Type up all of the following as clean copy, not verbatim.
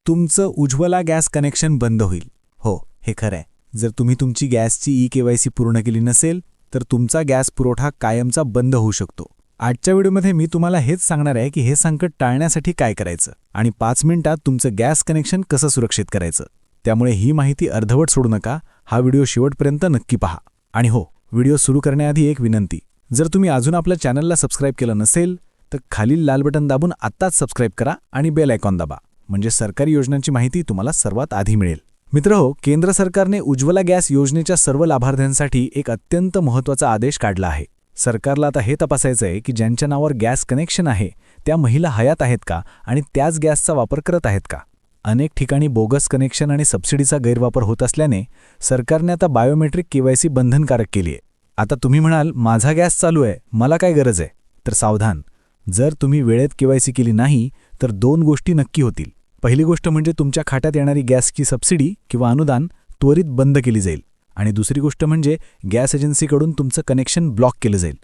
तुमचं Ujjwala gas connection बंद होईल. हो, हे खरं आहे. जर तुम्ही तुमची गॅसची ई-केवायसी पूर्ण केली नसेल तर तुमचा गॅस पुरवठा कायमचा बंद होऊ शकतो. आजच्या व्हिडिओमध्ये मी तुम्हाला हेच सांगणार आहे की हे संकट टाळण्यासाठी काय करायचं आणि 5 मिनिटात तुमचं गॅस कनेक्शन कसं सुरक्षित करायचं. त्यामुळे ही माहिती अर्धवट सोडू नका. हा व्हिडिओ शेवटपर्यंत नक्की पहा. आणि हो, व्हिडिओ सुरू करण्याआधी एक विनंती. जर तुम्ही अजून आपल्या चॅनलला सबस्क्राईब केलं नसेल तर खालील लाल बटन दाबून आत्ताच सबस्क्राईब करा आणि बेल आयकॉन दाबा. म्हणजे सरकारी योजनांची माहिती तुम्हाला सर्वात आधी मिळेल. मित्रहो, केंद्र सरकारने उज्ज्वला गॅस योजनेच्या सर्व लाभार्थ्यांसाठी एक अत्यंत महत्त्वाचा आदेश काढला आहे. सरकारला आता हे तपासायचं आहे की ज्यांच्या नावावर गॅस कनेक्शन आहे त्या महिला हयात आहेत का आणि त्याच गॅसचा वापर करत आहेत का. अनेक ठिकाणी बोगस कनेक्शन आणि सबसिडीचा गैरवापर होत असल्याने सरकारने आता बायोमेट्रिक केवायसी बंधनकारक केली आहे. आता तुम्ही म्हणाल, माझा गॅस चालू आहे, मला काय गरज आहे? तर सावधान. जर तुम्ही वेळेत केवायसी केली नाही तर 2 गोष्टी नक्की होतील. पहिली गोष्ट म्हणजे तुमच्या खात्यात येणारी गॅसची सबसिडी किंवा अनुदान त्वरित बंद केली जाईल आणि दुसरी गोष्ट म्हणजे गॅस एजन्सीकडून तुमचं कनेक्शन ब्लॉक केलं जाईल.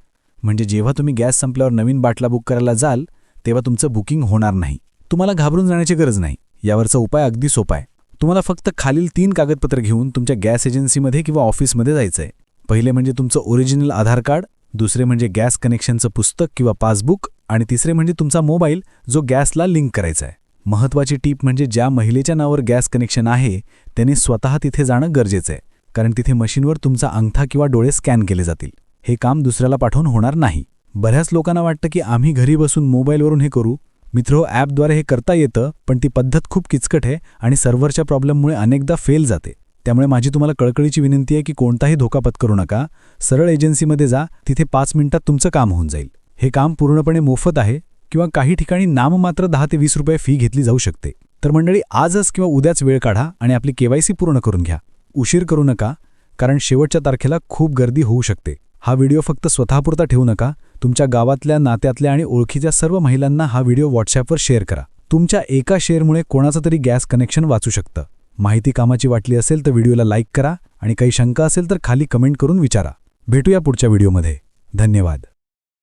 म्हणजे जेव्हा तुम्ही गॅस संपल्यावर नवीन बाटला बुक करायला जाल तेव्हा तुमचं बुकिंग होणार नाही. तुम्हाला घाबरून जाण्याची गरज नाही. यावरचा उपाय अगदी सोपा आहे. तुम्हाला फक्त खालील 3 कागदपत्र घेऊन तुमच्या गॅस एजन्सीमध्ये किंवा ऑफिसमध्ये जायचं आहे. पहिले म्हणजे तुमचं ओरिजिनल आधार कार्ड, दुसरे म्हणजे गॅस कनेक्शनचं पुस्तक किंवा पासबुक आणि तिसरे म्हणजे तुमचा मोबाईल जो गॅसला लिंक करायचा आहे. महत्त्वाची टीप म्हणजे ज्या महिलेच्या नावावर गॅस कनेक्शन आहे त्यांनी स्वतः तिथे जाणं गरजेचं आहे, कारण तिथे मशीनवर तुमचा अंगठा किंवा डोळे स्कॅन केले जातील. हे काम दुसऱ्याला पाठवून होणार नाही. बऱ्याच लोकांना वाटतं की आम्ही घरी बसून मोबाईलवरून हे करू. मित्रो, ॲपद्वारे हे करता येतं, पण ती पद्धत खूप किचकट आहे आणि सर्व्हरच्या प्रॉब्लेममुळे अनेकदा फेल जाते. त्यामुळे माझी तुम्हाला कळकळीची विनंती आहे की कोणताही धोका पत्करू नका. सरळ एजन्सीमध्ये जा, तिथे 5 मिनिटात तुमचं काम होऊन जाईल. हे काम पूर्णपणे मोफत आहे किंवा काही ठिकाणी नाममात्र 10 ते 20 रुपये फी घेतली जाऊ शकते. तर मंडळी, आजच किंवा उद्याच वेळ काढा आणि आपली केवायसी पूर्ण करून घ्या. उशीर करू नका, कारण शेवटच्या तारखेला खूप गर्दी होऊ शकते. हा व्हिडिओ फक्त स्वतःपुरता ठेवू नका. तुमच्या गावातल्या, नात्यातल्या आणि ओळखीच्या सर्व महिलांना हा व्हिडिओ व्हॉट्सॲपवर शेअर करा. तुमच्या एका शेअरमुळे कोणाचं तरी गॅस कनेक्शन वाचू शकतं. माहिती कामाची वाटली असेल तर व्हिडिओला लाईक करा आणि काही शंका असेल तर खाली कमेंट करून विचारा. भेटूया पुढच्या व्हिडिओमध्ये. धन्यवाद.